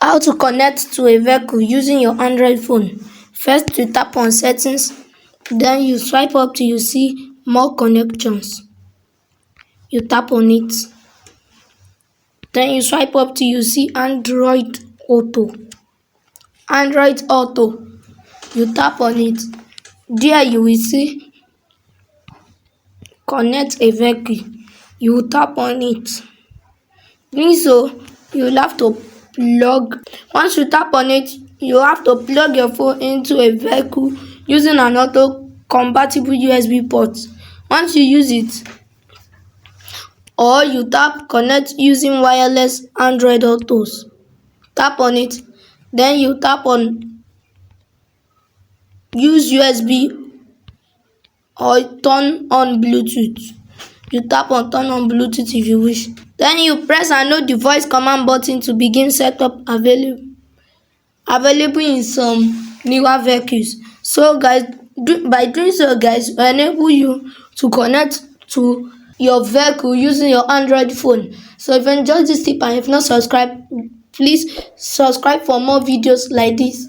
How to connect to a vehicle using your Android phone. First, you tap on settings, then you swipe up till you see more connections. You tap on it. Then you swipe up till you see Android Auto. Android Auto. You tap on it. There you will see connect a vehicle. You tap on it. Doing so, you will have to plug. Once you tap on it, you have to plug your phone into a vehicle using an auto compatible USB port. Once you use it, or you tap connect using wireless Android Autos. Tap on it, then you tap on use USB or turn on Bluetooth. You tap on turn on Bluetooth if you wish. Then you press and hold the voice command button to begin setup available in some newer vehicles. So guys, by doing so guys, will enable you to connect to your vehicle using your Android phone. So if you enjoyed this tip and if not subscribed, please subscribe for more videos like this.